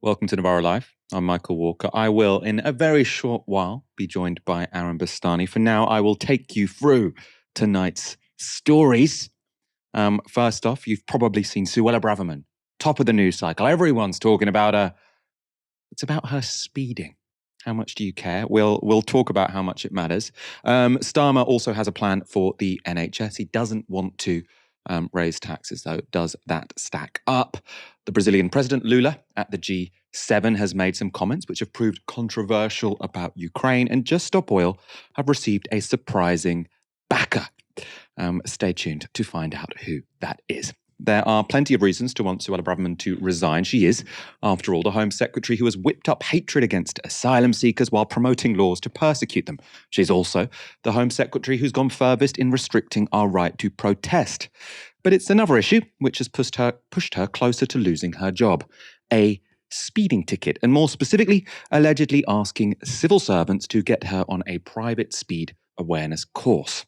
Welcome to Novara Live. I'm Michael Walker. I will, in a very short while, be joined by Bastani. For now, I will take you through tonight's stories. First off, you've probably seen Suella Braverman, top of the news cycle. Everyone's talking about her. It's about her speeding. How much do you care? We'll talk about how much it matters. Starmer also has a plan for the NHS. He doesn't want to raise taxes, though. Does that stack up? The Brazilian president, Lula, at the G7 has made some comments which have proved controversial about Ukraine, and Just Stop Oil have received a surprising backer. Stay tuned to find out who that is. There are plenty of reasons to want Suella Braverman to resign. She is, after all, the Home Secretary who has whipped up hatred against asylum seekers while promoting laws to persecute them. She's also the Home Secretary who's gone furthest in restricting our right to protest. But it's another issue which has pushed her closer to losing her job. A speeding ticket, and more specifically, allegedly asking civil servants to get her on a private speed awareness course.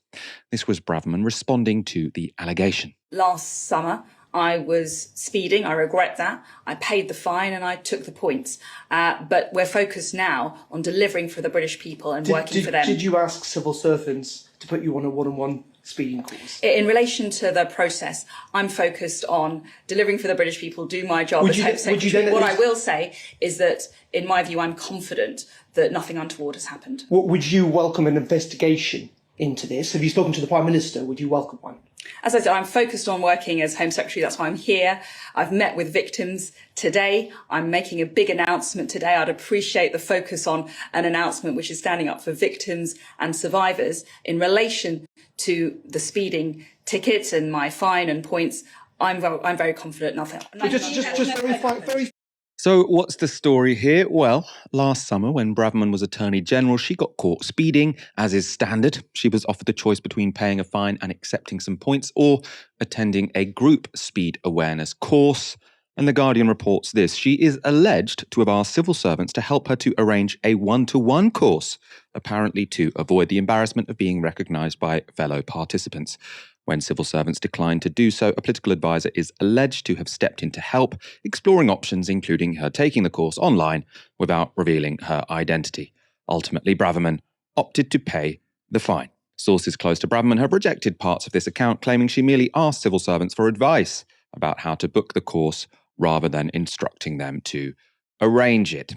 This was Braverman responding to the allegation. Last summer, I was speeding. I regret that. I paid the fine and I took the points. But we're focused now on delivering for the British people and working for them. Did you ask civil servants to put you on a one-on-one speeding course? In relation to the process, I'm focused on delivering for the British people, do my job as Home Secretary. What I will say is that, in my view, I'm confident that nothing untoward has happened. Would you welcome an investigation into this? Have you spoken to the Prime Minister? Would you welcome one? As I said, I'm focused on working as Home Secretary. That's why I'm here. I've met with victims today. I'm making a big announcement today. I'd appreciate the focus on an announcement which is standing up for victims and survivors. In relation to the speeding tickets and my fine and points, I'm very confident nothing. Very. So what's the story here? Well, last summer when Braverman was Attorney General, she got caught speeding, as is standard. She was offered the choice between paying a fine and accepting some points or attending a group speed awareness course. And The Guardian reports this. She is alleged to have asked civil servants to help her to arrange a one-to-one course, apparently to avoid the embarrassment of being recognised by fellow participants. When civil servants declined to do so, a political advisor is alleged to have stepped in to help, exploring options including her taking the course online without revealing her identity. Ultimately, Braverman opted to pay the fine. Sources close to Braverman have rejected parts of this account, claiming she merely asked civil servants for advice about how to book the course rather than instructing them to arrange it.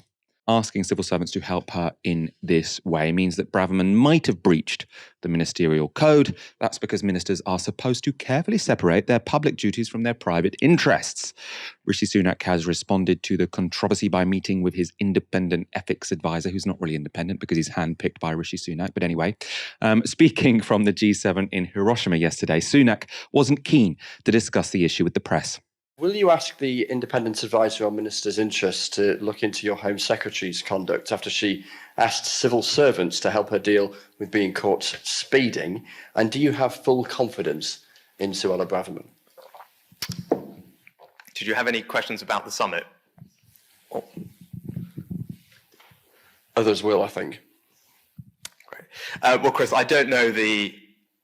Asking civil servants to help her in this way means that Braverman might have breached the ministerial code. That's because ministers are supposed to carefully separate their public duties from their private interests. Rishi Sunak has responded to the controversy by meeting with his independent ethics advisor, who's not really independent because he's handpicked by Rishi Sunak. But anyway, speaking from the G7 in Hiroshima yesterday, Sunak wasn't keen to discuss the issue with the press. Will you ask the independent advisor on ministers' interests to look into your Home Secretary's conduct after she asked civil servants to help her deal with being caught speeding? And do you have full confidence in Suella Braverman? Did you have any questions about the summit? Others will, I think. Great. Well, Chris, I don't know the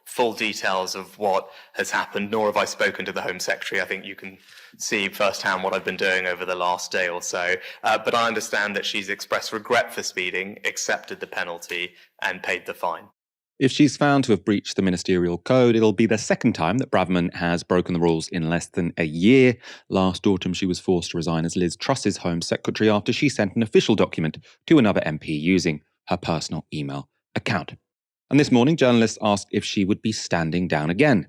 full details of what has happened, nor have I spoken to the Home Secretary. I think you can see firsthand what I've been doing over the last day or so. But I understand that she's expressed regret for speeding, accepted the penalty, and paid the fine. If she's found to have breached the ministerial code, it'll be the second time that Braverman has broken the rules in less than a year. Last autumn, she was forced to resign as Liz Truss's Home Secretary after she sent an official document to another MP using her personal email account. And this morning, journalists asked if she would be standing down again.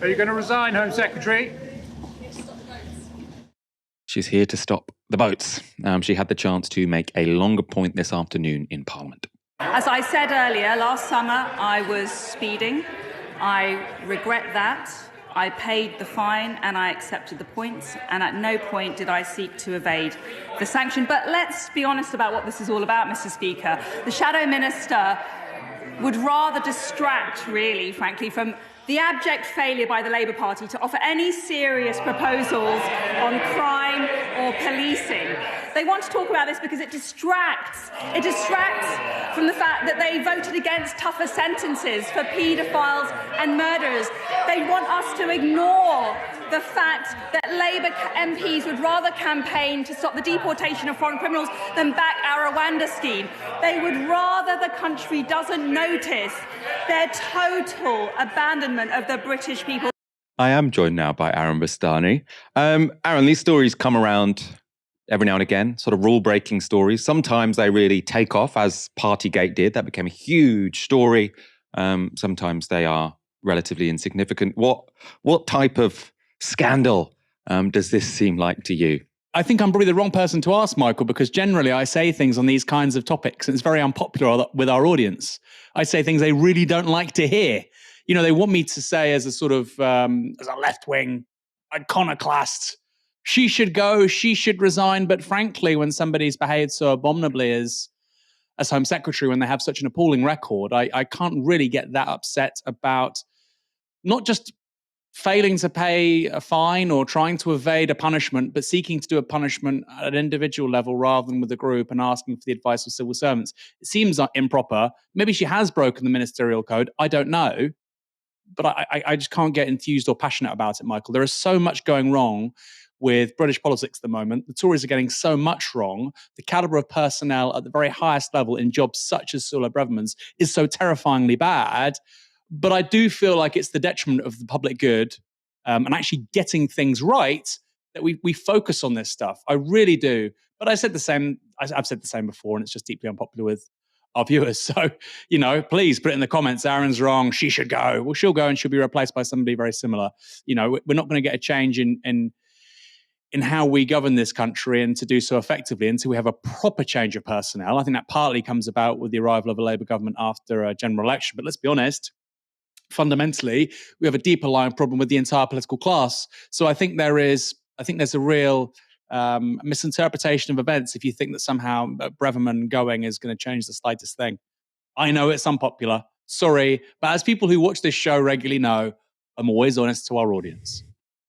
Are you going to resign, Home Secretary? She's here to stop the boats. She had the chance to make a longer point this afternoon in Parliament. As I said earlier, last summer I was speeding. I regret that. I paid the fine and I accepted the points, and at no point did I seek to evade the sanction. But let's be honest about what this is all about, Mr. Speaker. The Shadow Minister would rather distract, really, frankly, from the abject failure by the Labour Party to offer any serious proposals on crime or policing. They want to talk about this because it distracts. It distracts from the fact that they voted against tougher sentences for paedophiles and murderers. They want us to ignore the fact that Labour MPs would rather campaign to stop the deportation of foreign criminals than back our Rwanda scheme. They would rather the country doesn't notice their total abandonment of the British people. I am joined now by Aaron Bastani. Aaron, these stories come around every now and again, sort of rule-breaking stories. Sometimes they really take off, as Partygate did. That became a huge story. Sometimes they are relatively insignificant. What type of scandal does this seem like to you? I think I'm probably the wrong person to ask, Michael, because generally I say things on these kinds of topics and it's very unpopular with our audience. I say things they really don't like to hear. You know, they want me to say as a sort of, as a left-wing iconoclast, she should go, she should resign. But frankly, when somebody's behaved so abominably as Home Secretary, when they have such an appalling record, I can't really get that upset about not just failing to pay a fine or trying to evade a punishment, but seeking to do a punishment at an individual level rather than with a group and asking for the advice of civil servants. It seems improper. Maybe she has broken the ministerial code. I don't know. But I just can't get enthused or passionate about it, Michael. There is so much going wrong with British politics at the moment. The Tories are getting so much wrong. The calibre of personnel at the very highest level in jobs such as Suella Braverman's is so terrifyingly bad. But I do feel like it's the detriment of the public good and actually getting things right that we focus on this stuff. I really do. But I said the same. I've said the same before, and it's just deeply unpopular with our viewers. So, you know, please put it in the comments. Aaron's wrong. She should go. Well, she'll go and she'll be replaced by somebody very similar. You know, we're not going to get a change in how we govern this country and to do so effectively until we have a proper change of personnel. I think that partly comes about with the arrival of a Labour government after a general election. But let's be honest, fundamentally, we have a deeper lying problem with the entire political class. So I think there's a real misinterpretation of events if you think that somehow Braverman going is going to change the slightest thing. I know it's unpopular. Sorry. But as people who watch this show regularly know, I'm always honest to our audience.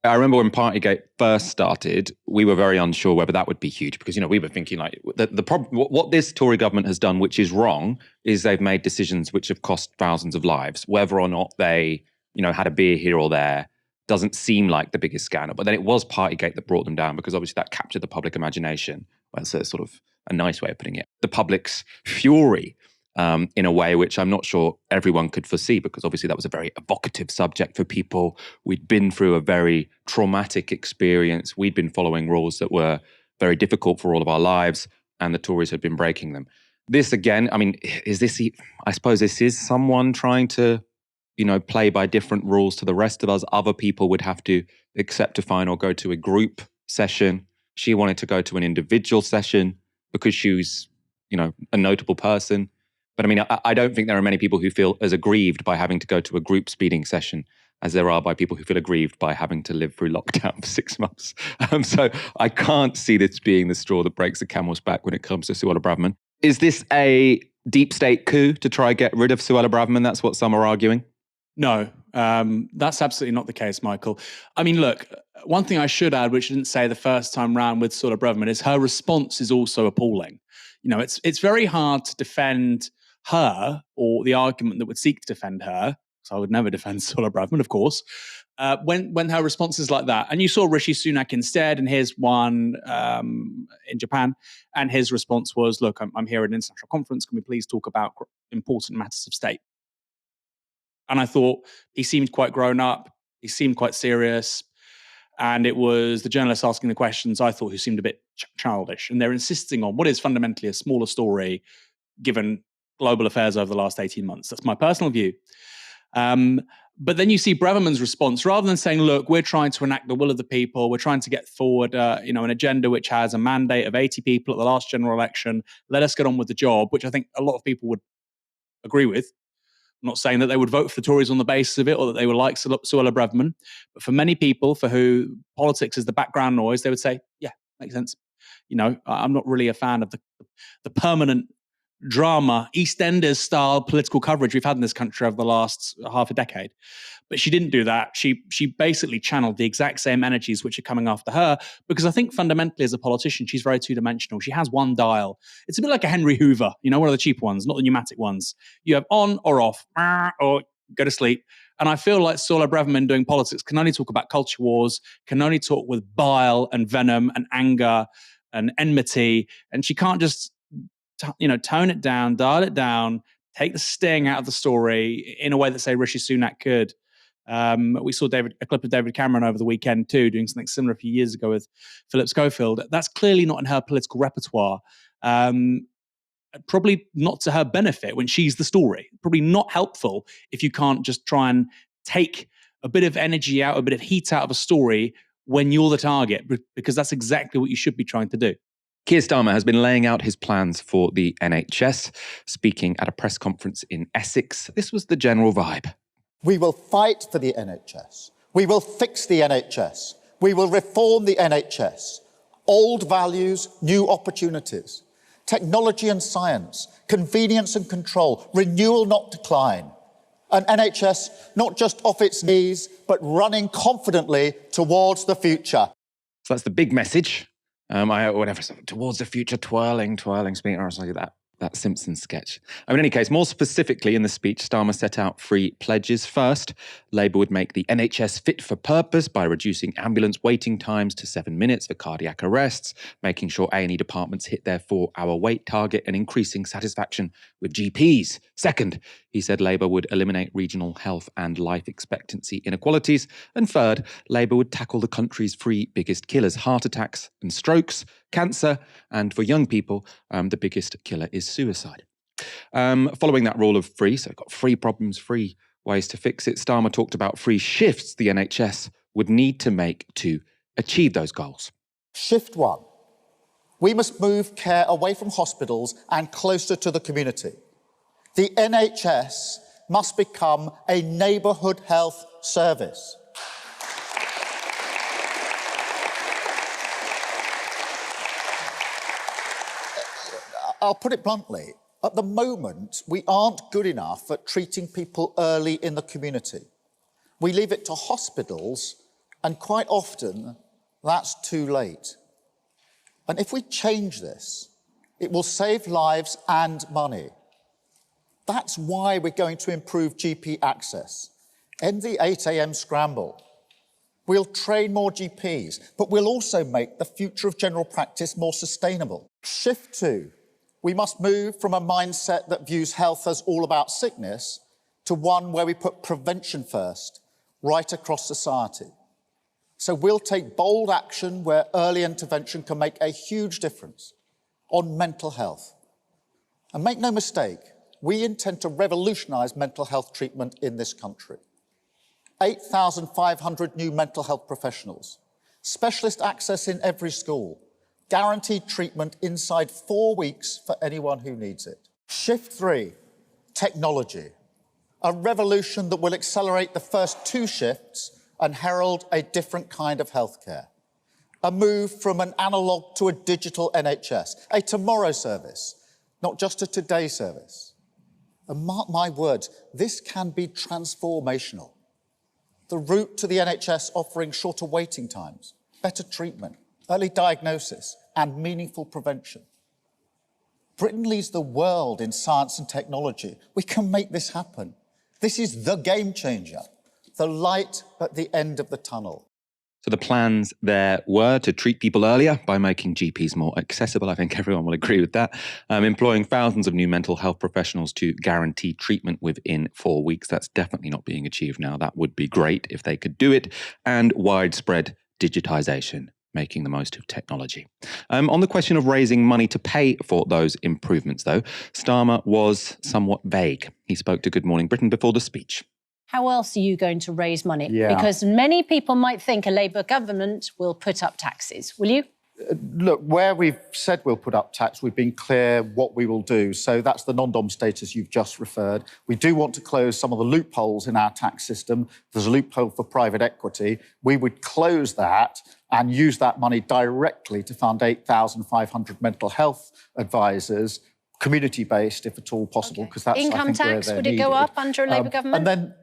I remember when Partygate first started, we were very unsure whether that would be huge because, you know, we were thinking like the problem, what this Tory government has done, which is wrong, is they've made decisions which have cost thousands of lives. Whether or not they, you know, had a beer here or there doesn't seem like the biggest scandal. But then it was Partygate that brought them down because obviously that captured the public imagination. Well, it's a sort of a nice way of putting it. The public's fury in a way which I'm not sure everyone could foresee because obviously that was a very evocative subject for people. We'd been through a very traumatic experience. We'd been following rules that were very difficult for all of our lives and the Tories had been breaking them. This again, I mean, I suppose this is someone trying to, you know, play by different rules to the rest of us. Other people would have to accept a fine or go to a group session. She wanted to go to an individual session because she was, you know, a notable person. But I mean, I don't think there are many people who feel as aggrieved by having to go to a group speeding session as there are by people who feel aggrieved by having to live through lockdown for 6 months. So I can't see this being the straw that breaks the camel's back when it comes to Suella Braverman. Is this a deep state coup to try and get rid of Suella Braverman? That's what some are arguing. No, that's absolutely not the case, Michael. I mean, look, one thing I should add, which I didn't say the first time round with Suella Braverman, is her response is also appalling. You know, it's very hard to defend her or the argument that would seek to defend her, because I would never defend Suella Braverman, of course, when her response is like that. And you saw Rishi Sunak instead, and here's one in Japan, and his response was, look, I'm here at an international conference, can we please talk about important matters of state? And I thought he seemed quite grown up, he seemed quite serious, and it was the journalists asking the questions, I thought, who seemed a bit childish. And they're insisting on what is fundamentally a smaller story, given global affairs over the last 18 months. That's my personal view. But then you see Braverman's response, rather than saying, look, we're trying to enact the will of the people, we're trying to get forward an agenda which has a mandate of 80 people at the last general election, let us get on with the job, which I think a lot of people would agree with. I'm not saying that they would vote for the Tories on the basis of it or that they would like Suella Braverman, but for many people for who politics is the background noise, they would say, yeah, makes sense. You know, I'm not really a fan of the permanent drama, EastEnders style political coverage we've had in this country over the last half a decade. But she didn't do that. She basically channeled the exact same energies which are coming after her, because I think fundamentally as a politician, she's very two-dimensional. She has one dial. It's a bit like a Henry Hoover, you know, one of the cheap ones, not the pneumatic ones. You have on or off, or go to sleep. And I feel like Suella Braverman doing politics can only talk about culture wars, can only talk with bile and venom and anger and enmity. And she can't just, tone it down, dial it down, take the sting out of the story in a way that, say, Rishi Sunak could. We saw a clip of David Cameron over the weekend too, doing something similar a few years ago with Philip Schofield. That's clearly not in her political repertoire. Probably not to her benefit when she's the story. Probably not helpful if you can't just try and take a bit of energy out, a bit of heat out of a story when you're the target, because that's exactly what you should be trying to do. Keir Starmer has been laying out his plans for the NHS. Speaking at a press conference in Essex, this was the general vibe. We will fight for the NHS. We will fix the NHS. We will reform the NHS. Old values, new opportunities. Technology and science, convenience and control, renewal not decline. An NHS not just off its knees, but running confidently towards the future. So that's the big message. Towards the future, twirling, speaking, or something like that Simpsons sketch. In any case, more specifically in the speech, Starmer set out 3 pledges. First, Labour would make the NHS fit for purpose by reducing ambulance waiting times to 7 minutes for cardiac arrests, making sure A&E departments hit their 4-hour wait target, and increasing satisfaction with GPs. Second, he said Labour would eliminate regional health and life expectancy inequalities. And third, Labour would tackle the country's 3 biggest killers: heart attacks and strokes, cancer, and for young people, the biggest killer is suicide. Following that rule of 3, so got 3 problems, 3 ways to fix it, Starmer talked about 3 shifts the NHS would need to make to achieve those goals. Shift 1. We must move care away from hospitals and closer to the community. The NHS must become a neighbourhood health service. I'll put it bluntly. At the moment, we aren't good enough at treating people early in the community. We leave it to hospitals, and quite often, that's too late. And if we change this, it will save lives and money. That's why we're going to improve GP access, end the 8 a.m. scramble. We'll train more GPs, but we'll also make the future of general practice more sustainable. Shift 2. We must move from a mindset that views health as all about sickness to one where we put prevention first, right across society. So we'll take bold action where early intervention can make a huge difference on mental health. And make no mistake, we intend to revolutionise mental health treatment in this country. 8,500 new mental health professionals, specialist access in every school, guaranteed treatment inside 4 weeks for anyone who needs it. Shift 3, technology. A revolution that will accelerate the first 2 shifts and herald a different kind of healthcare. A move from an analogue to a digital NHS, a tomorrow service, not just a today service. And mark my words, this can be transformational. The route to the NHS offering shorter waiting times, better treatment, early diagnosis, and meaningful prevention. Britain leads the world in science and technology. We can make this happen. This is the game changer, the light at the end of the tunnel. So the plans there were to treat people earlier by making GPs more accessible. I think everyone will agree with that. Employing thousands of new mental health professionals to guarantee treatment within 4 weeks. That's definitely not being achieved now. That would be great if they could do it. And widespread digitisation, making the most of technology. On the question of raising money to pay for those improvements, though, Starmer was somewhat vague. He spoke to Good Morning Britain before the speech. How else are you going to raise money? Yeah. Because many people might think a Labour government will put up taxes. Will you? Look, where we've said we'll put up tax, we've been clear what we will do. So that's the non-dom status you've just referred. We do want to close some of the loopholes in our tax system. There's a loophole for private equity. We would close that and use that money directly to fund 8,500 mental health advisors, community-based, if at all possible, because that's, income I think, tax, where would they're it go needed. up under a Labour government? And then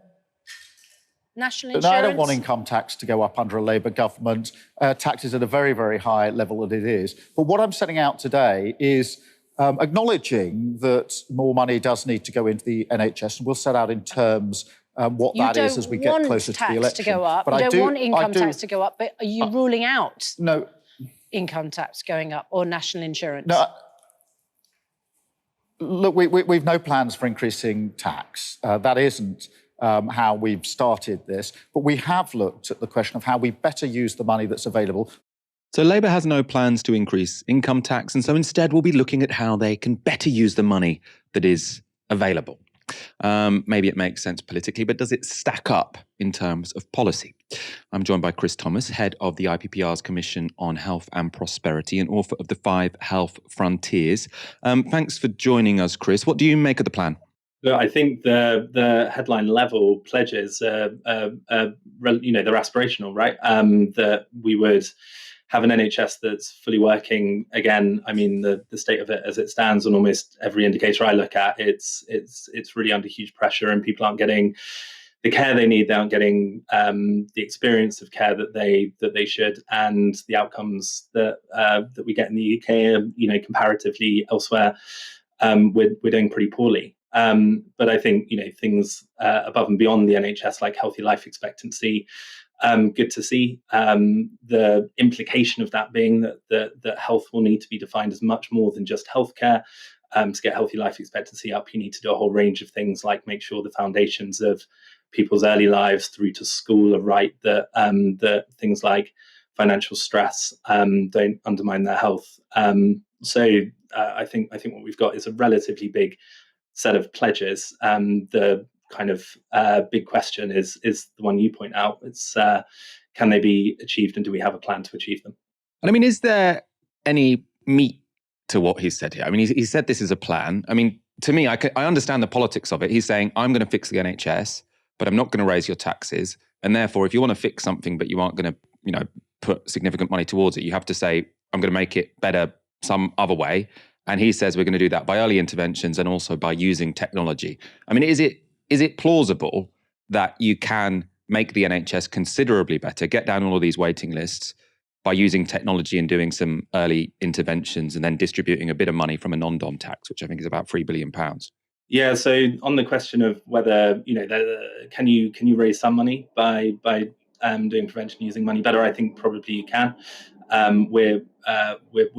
national No, insurance? I don't want income tax to go up under a Labour government. Tax is at a very, very high level that it is. But what I'm setting out today is acknowledging that more money does need to go into the NHS, and we'll set out in terms what You that is don't as we get want closer to the tax election. to go up. But You don't want income tax to go up. But are you ruling out No. income tax going up or national insurance? No. Look, we've no plans for increasing tax. That isn't how we've started this. But we have looked at the question of how we better use the money that's available. So Labour has no plans to increase income tax, and so instead we'll be looking at how they can better use the money that is available. Maybe it makes sense politically, but does it stack up in terms of policy? I'm joined by Chris Thomas, head of the IPPR's Commission on Health and Prosperity and author of The 5 Health Frontiers. Thanks for joining us, Chris. What do you make of the plan? I think the headline level pledges, they're aspirational, right? That we would have an NHS that's fully working again. I mean, the state of it as it stands on almost every indicator I look at, it's really under huge pressure, and people aren't getting the care they need. They aren't getting the experience of care that they should, and the outcomes that we get in the UK, comparatively elsewhere, we're doing pretty poorly. But I think things above and beyond the NHS, like healthy life expectancy. Good to see. The implication of that being that health will need to be defined as much more than just healthcare. To get healthy life expectancy up, you need to do a whole range of things, like make sure the foundations of people's early lives through to school are right. That things like financial stress don't undermine their health. So I think what we've got is a relatively big set of pledges. The kind of big question is the one you point out. It's can they be achieved, and do we have a plan to achieve them? And I mean, is there any meat to what he said here? I mean, he said this is a plan. I mean, to me, I understand the politics of it. He's saying, I'm going to fix the NHS, but I'm not going to raise your taxes. And therefore, if you want to fix something, but you aren't going to, put significant money towards it, you have to say, I'm going to make it better some other way. And he says we're going to do that by early interventions and also by using technology. I mean, is it plausible that you can make the NHS considerably better, get down all of these waiting lists by using technology and doing some early interventions and then distributing a bit of money from a non-dom tax, which I think is about £3 billion? Yeah. So on the question of whether can you raise some money by doing prevention using money better, I think probably you can. We're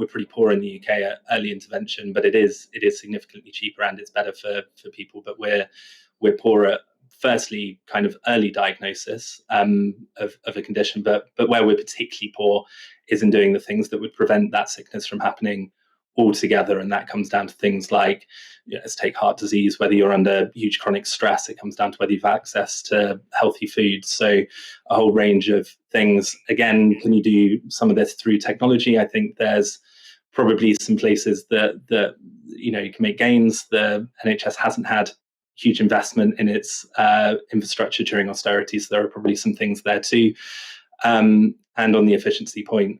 pretty poor in the UK at early intervention, but it is significantly cheaper and it's better for people. But we're poor at, firstly, kind of early diagnosis of a condition, but where we're particularly poor is in doing the things that would prevent that sickness from happening altogether. And that comes down to things like, let's take heart disease, whether you're under huge chronic stress, it comes down to whether you've access to healthy food. So a whole range of things. Again, can you do some of this through technology? I think there's probably some places that you can make gains. The NHS hasn't had huge investment in its infrastructure during austerity, so there are probably some things there too. And on the efficiency point,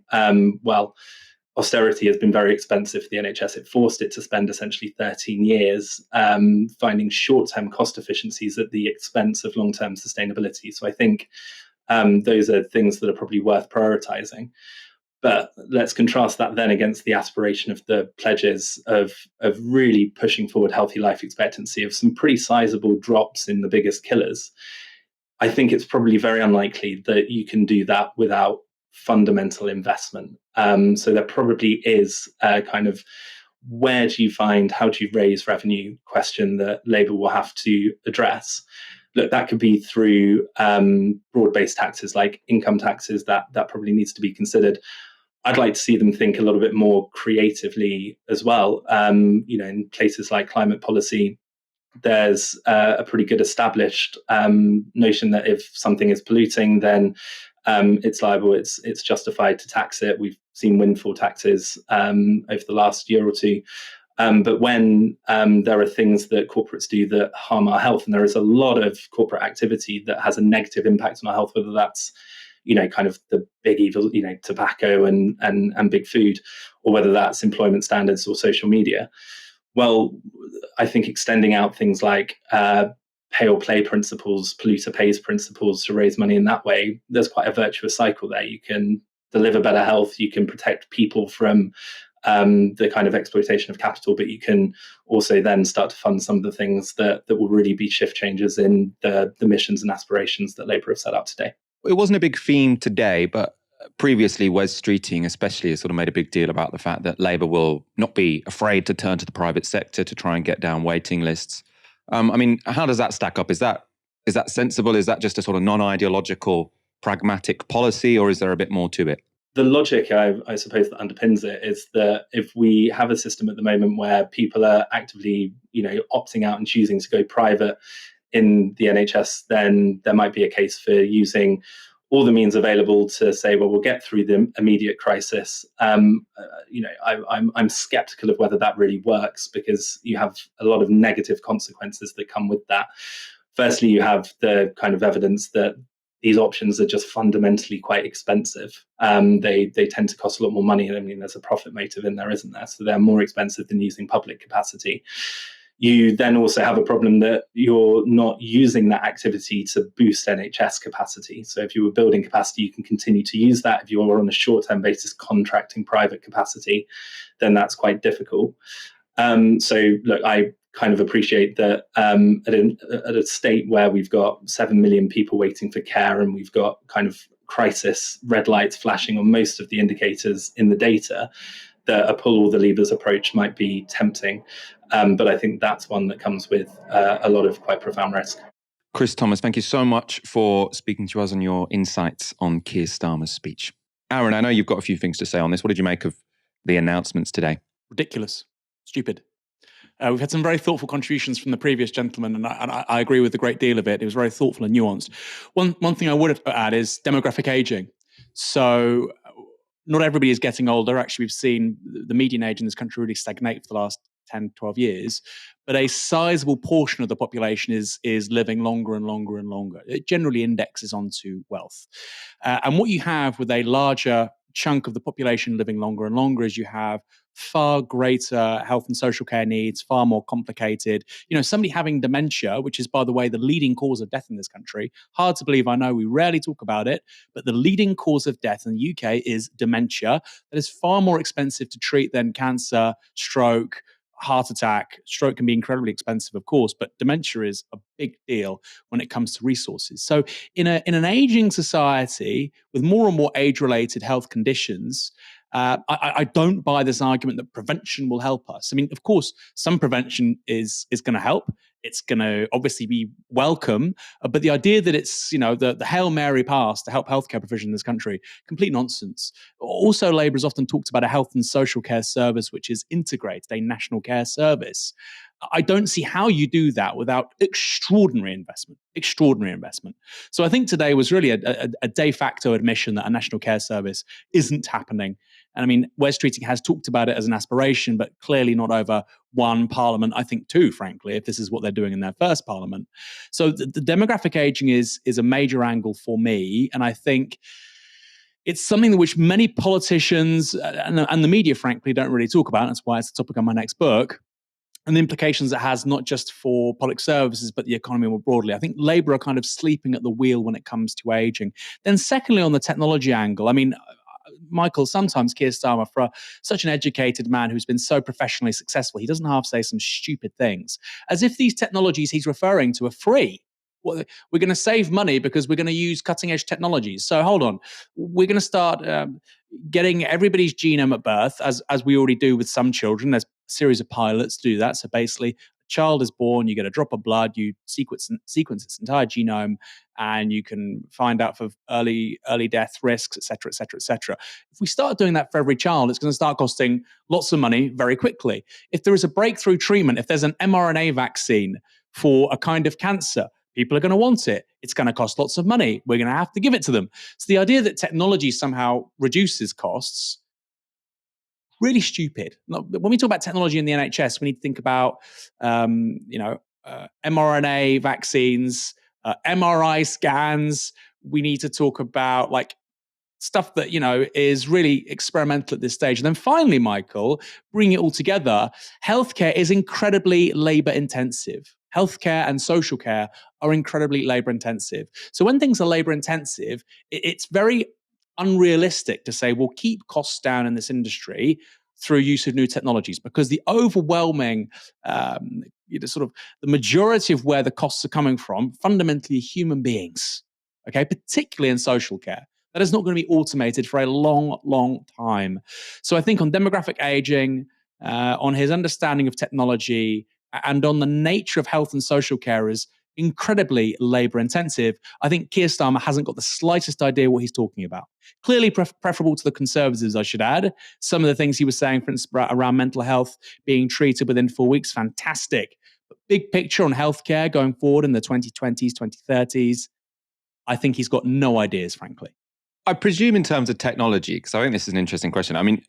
austerity has been very expensive for the NHS. It forced it to spend essentially 13 years finding short-term cost efficiencies at the expense of long-term sustainability. So I think those are things that are probably worth prioritising. But let's contrast that then against the aspiration of the pledges of really pushing forward healthy life expectancy, of some pretty sizable drops in the biggest killers. I think it's probably very unlikely that you can do that without fundamental investment. So there probably is a kind of how do you raise revenue question that Labour will have to address. Look, that could be through broad-based taxes like income taxes. That probably needs to be considered. I'd like to see them think a little bit more creatively as well. In places like climate policy, there's a pretty good established notion that if something is polluting, then it's liable, it's justified to tax it. We've seen windfall taxes over the last year or two. But when there are things that corporates do that harm our health, and there is a lot of corporate activity that has a negative impact on our health, whether that's kind of the big evil, tobacco and big food, or whether that's employment standards or social media. Well, I think extending out things like pay or play principles, polluter pays principles to raise money in that way, there's quite a virtuous cycle there. You can deliver better health, you can protect people from the kind of exploitation of capital, but you can also then start to fund some of the things that will really be shift changes in the missions and aspirations that Labour have set out today. It wasn't a big theme today, but previously Wes Streeting especially has sort of made a big deal about the fact that Labour will not be afraid to turn to the private sector to try and get down waiting lists. I mean, how does that stack up? Is that sensible? Is that just a sort of non-ideological, pragmatic policy, or is there a bit more to it? The logic, I suppose, that underpins it is that if we have a system at the moment where people are actively, opting out and choosing to go private in the NHS, then there might be a case for using all the means available to say, well, we'll get through the immediate crisis. I'm skeptical of whether that really works, because you have a lot of negative consequences that come with that. Firstly, you have the kind of evidence that these options are just fundamentally quite expensive. They tend to cost a lot more money. I mean, there's a profit motive in there, isn't there? So they're more expensive than using public capacity. You then also have a problem that you're not using that activity to boost NHS capacity. So if you were building capacity, you can continue to use that. If you are on a short-term basis contracting private capacity, then that's quite difficult. So look, I kind of appreciate that at a state where we've got 7 million people waiting for care and we've got kind of crisis red lights flashing on most of the indicators in the data, that a pull all the levers approach might be tempting. But I think that's one that comes with a lot of quite profound risk. Chris Thomas, thank you so much for speaking to us on your insights on Keir Starmer's speech. Aaron, I know you've got a few things to say on this. What did you make of the announcements today? Ridiculous. Stupid. We've had some very thoughtful contributions from the previous gentleman, and I agree with a great deal of it. It was very thoughtful and nuanced. One thing I would have added is demographic aging. So not everybody is getting older. Actually, we've seen the median age in this country really stagnate for the last 10, 12 years. But a sizable portion of the population is living longer and longer and longer. It generally indexes onto wealth. And what you have with a larger chunk of the population living longer and longer is you have far greater health and social care needs, far more complicated. Somebody having dementia, which is, by the way, the leading cause of death in this country. Hard to believe, I know, we rarely talk about it, but the leading cause of death in the UK is dementia. That is far more expensive to treat than cancer, stroke, heart attack. Stroke can be incredibly expensive, of course, but dementia is a big deal when it comes to resources. So in an aging society with more and more age-related health conditions, I don't buy this argument that prevention will help us. I mean, of course, some prevention is going to help. It's going to obviously be welcome. But the idea that it's, the Hail Mary pass to help healthcare provision in this country, complete nonsense. Also, Labour has often talked about a health and social care service, which is integrated, a national care service. I don't see how you do that without extraordinary investment. So I think today was really a de facto admission that a national care service isn't happening. And I mean, Wes Streeting has talked about it as an aspiration, but clearly not over one parliament, I think two, frankly, if this is what they're doing in their first parliament. So the demographic aging is a major angle for me. And I think it's something which many politicians and the media, frankly, don't really talk about. That's why it's the topic on my next book. And the implications it has not just for public services, but the economy more broadly. I think Labour are kind of sleeping at the wheel when it comes to aging. Then secondly, on the technology angle, I mean, Michael, sometimes Keir Starmer, for such an educated man who's been so professionally successful, he doesn't half say some stupid things, as if these technologies he's referring to are free. Well, we're going to save money because we're going to use cutting edge technologies. So hold on, we're going to start getting everybody's genome at birth, as we already do with some children. There's a series of pilots to do that. So basically, a child is born, you get a drop of blood, you sequence its entire genome, and you can find out for early death risks, et cetera, et cetera, et cetera. If we start doing that for every child, it's going to start costing lots of money very quickly. If there is a breakthrough treatment, if there's an mRNA vaccine for a kind of cancer, people are going to want it. It's going to cost lots of money. We're going to have to give it to them. So the idea that technology somehow reduces costs, really stupid. When we talk about technology in the NHS, we need to think about, mRNA vaccines, MRI scans. We need to talk about stuff that, is really experimental at this stage. And then finally, Michael, bring it all together, healthcare is incredibly labor intensive. Healthcare and social care are incredibly labor intensive. So when things are labor intensive, it's very unrealistic to say, we'll keep costs down in this industry through use of new technologies, because the overwhelming, sort of the majority of where the costs are coming from, fundamentally human beings, okay, particularly in social care. That is not going to be automated for a long, long time. So I think on demographic aging, on his understanding of technology, and on the nature of health and social care is incredibly labour intensive. I think Keir Starmer hasn't got the slightest idea what he's talking about. Clearly preferable to the Conservatives, I should add. Some of the things he was saying, for instance, around mental health being treated within 4 weeks, fantastic. But big picture on healthcare going forward in the 2020s, 2030s, I think he's got no ideas, frankly. I presume in terms of technology, because I think this is an interesting question. I mean,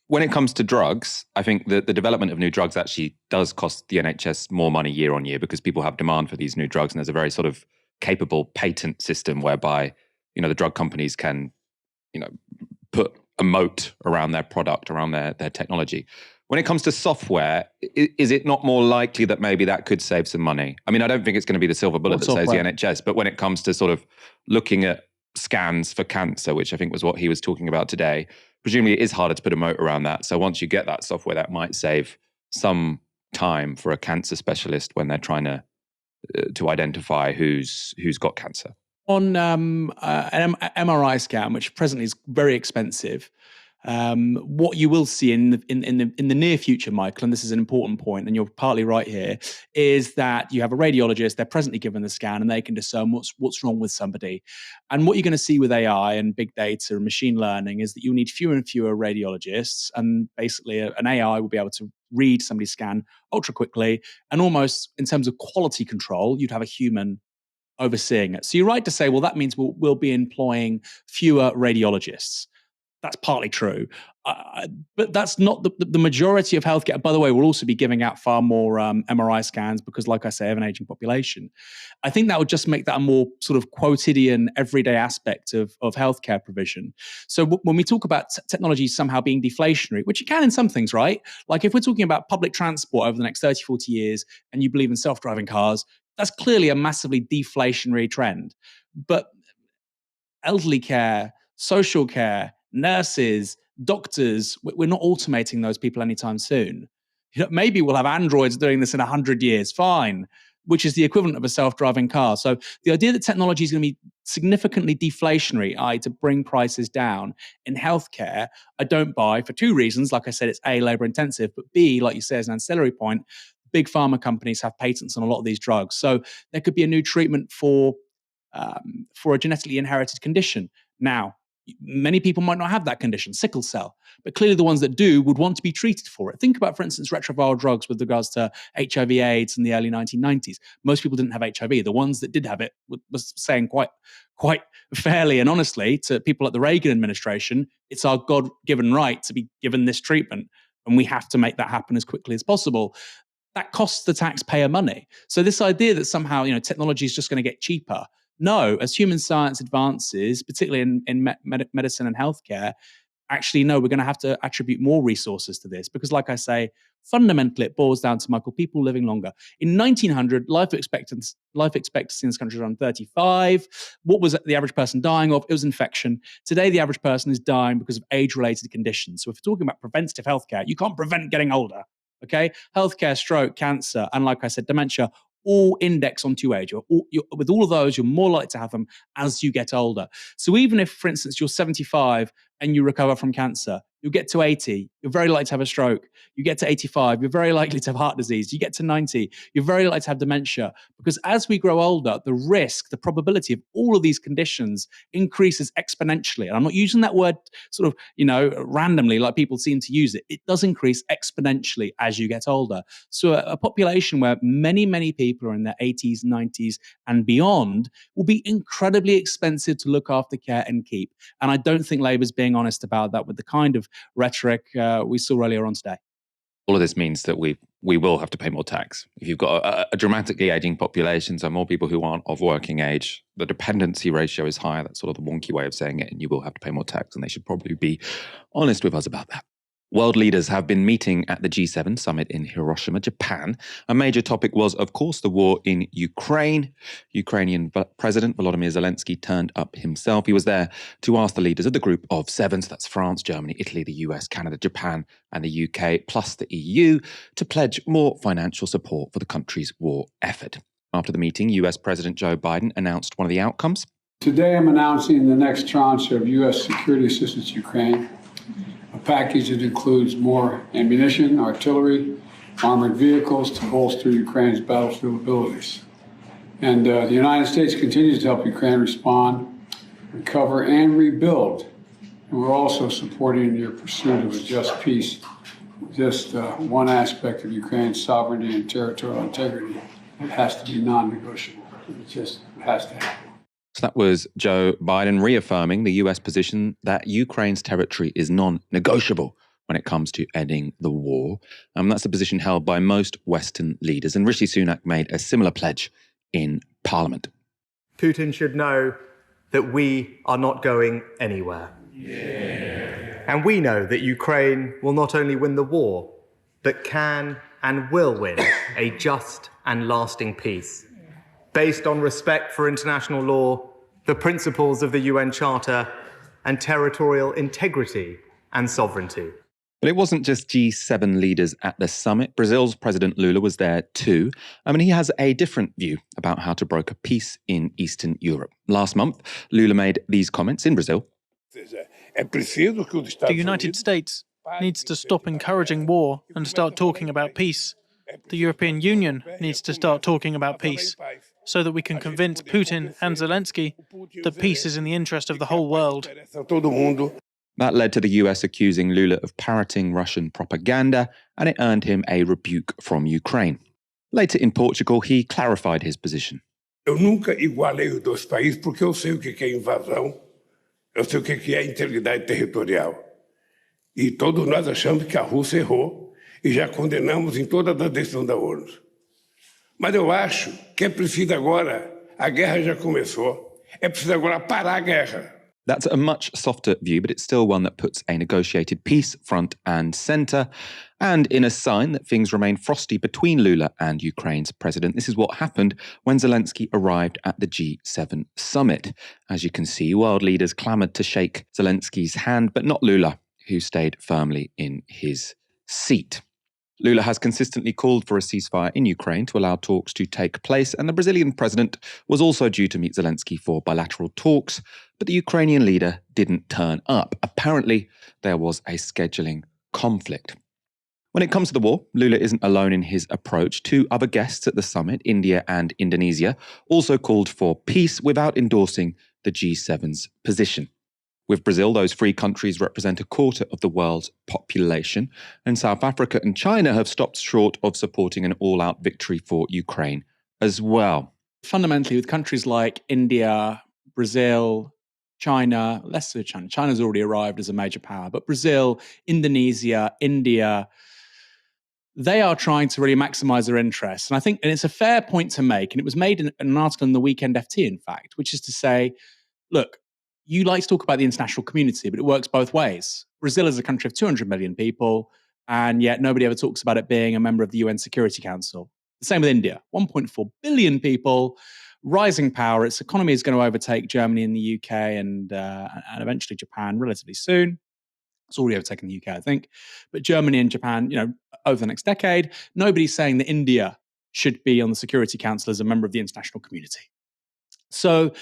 when it comes to drugs, I think the development of new drugs actually does cost the NHS more money year on year because people have demand for these new drugs. And there's a very sort of capable patent system whereby, the drug companies can, put a moat around their product, around their technology. When it comes to software, is it not more likely that maybe that could save some money? I mean, I don't think it's going to be the silver bullet that saves the NHS, but when it comes to sort of looking at scans for cancer, which I think was what he was talking about today, presumably it is harder to put a moat around that. So once you get that software, that might save some time for a cancer specialist when they're trying to identify who's got cancer. On an MRI scan, which presently is very expensive, what you will see in the near future, Michael, and this is an important point, and you're partly right here, is that you have a radiologist, they're presently given the scan, and they can discern what's wrong with somebody. And what you're going to see with AI and big data and machine learning is that you'll need fewer and fewer radiologists, and basically an AI will be able to read somebody's scan ultra quickly, and almost in terms of quality control, you'd have a human overseeing it. So you're right to say, well, that means we'll be employing fewer radiologists. That's partly true. But that's not the majority of healthcare. By the way, we'll also be giving out far more MRI scans because, like I say, I have an aging population. I think that would just make that a more sort of quotidian, everyday aspect of healthcare provision. So when we talk about technology somehow being deflationary, which it can in some things, right? Like if we're talking about public transport over the next 30, 40 years, and you believe in self-driving cars, that's clearly a massively deflationary trend. But elderly care, social care, nurses, doctors, we're not automating those people anytime soon. Maybe we'll have androids doing this in 100 years, fine, which is the equivalent of a self-driving car. So the idea that technology is going to be significantly deflationary, i.e. to bring prices down in healthcare, I don't buy for two reasons. Like I said, it's A, labour intensive, but B, like you say, as an ancillary point, big pharma companies have patents on a lot of these drugs. So there could be a new treatment for a genetically inherited condition. Now, many people might not have that condition, sickle cell, but clearly the ones that do would want to be treated for it. Think about, for instance, retroviral drugs with regards to HIV/AIDS in the early 1990s. Most people didn't have HIV. The ones that did have it was saying quite fairly and honestly to people at the Reagan administration, it's our God-given right to be given this treatment, and we have to make that happen as quickly as possible. That costs the taxpayer money. So this idea that somehow technology is just going to get cheaper. No, as human science advances, particularly in medicine and healthcare, actually, no, we're going to have to attribute more resources to this because, like I say, fundamentally, it boils down to, Michael, people living longer. In 1900, life expectancy in this country was around 35. What was the average person dying of? It was infection. Today, the average person is dying because of age-related conditions. So if you're talking about preventative healthcare, you can't prevent getting older. Okay, healthcare, stroke, cancer, and like I said, dementia, all index onto age. With all of those, you're more likely to have them as you get older. So even if, for instance, you're 75 and you recover from cancer, you get to 80, you're very likely to have a stroke. You get to 85, you're very likely to have heart disease. You get to 90, you're very likely to have dementia. Because as we grow older, the risk, the probability of all of these conditions increases exponentially. And I'm not using that word sort of, randomly like people seem to use it. It does increase exponentially as you get older. So a population where many, many people are in their 80s, 90s and beyond will be incredibly expensive to look after, care and keep. And I don't think Labour's being honest about that with the kind of rhetoric we saw earlier on today. All of this means that we will have to pay more tax. If you've got a dramatically aging population, so more people who aren't of working age, the dependency ratio is higher. That's sort of the wonky way of saying it, and you will have to pay more tax, and they should probably be honest with us about that. World leaders have been meeting at the G7 summit in Hiroshima, Japan. A major topic was, of course, the war in Ukraine. Ukrainian President Volodymyr Zelensky turned up himself. He was there to ask the leaders of the group of seven, so that's France, Germany, Italy, the US, Canada, Japan, and the UK, plus the EU, to pledge more financial support for the country's war effort. After the meeting, US President Joe Biden announced one of the outcomes. Today I'm announcing the next tranche of U.S. security assistance to Ukraine, a package that includes more ammunition, artillery, armored vehicles to bolster Ukraine's battlefield abilities. And the United States continues to help Ukraine respond, recover, and rebuild. And we're also supporting your pursuit of a just peace, just one aspect of Ukraine's sovereignty and territorial integrity. It has to be non-negotiable. It just has to happen. So that was Joe Biden reaffirming the US position that Ukraine's territory is non-negotiable when it comes to ending the war. That's a position held by most Western leaders. And Rishi Sunak made a similar pledge in Parliament. Putin should know that we are not going anywhere. Yeah. And we know that Ukraine will not only win the war, but can and will win a just and lasting peace, based on respect for international law, the principles of the UN Charter, and territorial integrity and sovereignty. But it wasn't just G7 leaders at the summit. Brazil's President Lula was there too. He has a different view about how to broker peace in Eastern Europe. Last month, Lula made these comments in Brazil. The United States needs to stop encouraging war and start talking about peace. The European Union needs to start talking about peace, so that we can convince Putin and Zelensky that peace is in the interest of the whole world. That led to the US accusing Lula of parroting Russian propaganda, and it earned him a rebuke from Ukraine. Later in Portugal, he clarified his position. Eu nunca igualei os dois países porque eu sei o que é invasão, eu sei o que é integridade territorial. E todos nós achamos que a Rússia errou e já condenamos em toda a decisão da ONU. Mas eu acho que é preciso agora, a guerra já começou, é preciso agora parar a guerra. That's a much softer view, but it's still one that puts a negotiated peace front and centre. And in a sign that things remain frosty between Lula and Ukraine's president, this is what happened when Zelensky arrived at the G7 summit. As you can see, world leaders clamoured to shake Zelensky's hand, but not Lula, who stayed firmly in his seat. Lula has consistently called for a ceasefire in Ukraine to allow talks to take place, and the Brazilian president was also due to meet Zelensky for bilateral talks, but the Ukrainian leader didn't turn up. Apparently, there was a scheduling conflict. When it comes to the war, Lula isn't alone in his approach. Two other guests at the summit, India and Indonesia, also called for peace without endorsing the G7's position. With Brazil, those three countries represent a quarter of the world's population, and South Africa and China have stopped short of supporting an all-out victory for Ukraine as well. Fundamentally, with countries like India, Brazil, China, less so China. China's already arrived as a major power, but Brazil, Indonesia, India, they are trying to really maximize their interests. And I think, and it's a fair point to make, and it was made in an article in the Weekend FT, in fact, which is to say, look, you like to talk about the international community, but it works both ways. Brazil is a country of 200 million people, and yet nobody ever talks about it being a member of the UN Security Council. The same with India, 1.4 billion people, rising power. Its economy is going to overtake Germany and the UK and eventually Japan relatively soon. It's already overtaken the UK, I think. But Germany and Japan, over the next decade, nobody's saying that India should be on the Security Council as a member of the international community. So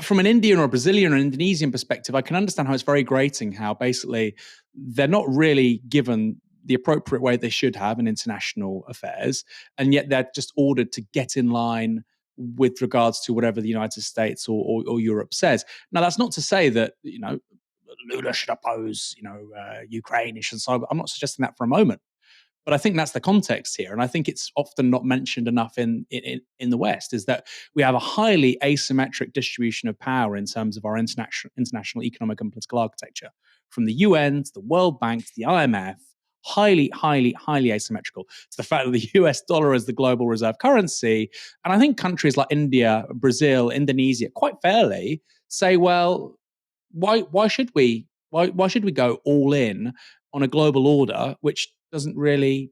from an Indian or a Brazilian or an Indonesian perspective, I can understand how it's very grating how basically they're not really given the appropriate way they should have in international affairs, and yet they're just ordered to get in line with regards to whatever the United States or Europe says. Now, that's not to say that, Lula should oppose, Ukraine. I'm not suggesting that for a moment. But I think that's the context here. And I think it's often not mentioned enough in the West, is that we have a highly asymmetric distribution of power in terms of our international economic and political architecture. From the UN to the World Bank to the IMF, highly, highly, highly asymmetrical. To the fact that the US dollar is the global reserve currency. And I think countries like India, Brazil, Indonesia, quite fairly say, well, why should we go all in on a global order which doesn't really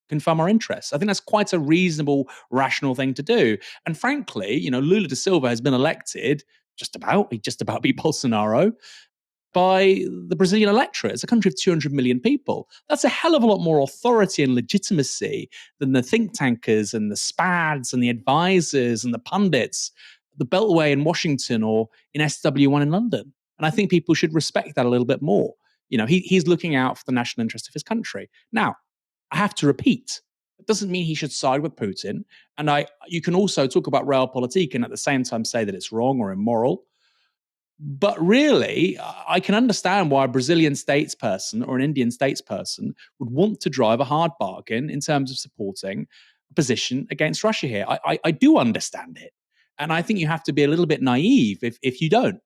confirm our interests. I think that's quite a reasonable, rational thing to do. And frankly, Lula da Silva has been elected he just about beat Bolsonaro by the Brazilian electorate. It's a country of 200 million people. That's a hell of a lot more authority and legitimacy than the think tankers and the SPADs and the advisors and the pundits, the Beltway in Washington or in SW1 in London. And I think people should respect that a little bit more. He's looking out for the national interest of his country. Now, I have to repeat, it doesn't mean he should side with Putin. And you can also talk about realpolitik and at the same time say that it's wrong or immoral. But really, I can understand why a Brazilian statesperson or an Indian statesperson would want to drive a hard bargain in terms of supporting a position against Russia here. I do understand it. And I think you have to be a little bit naive if you don't.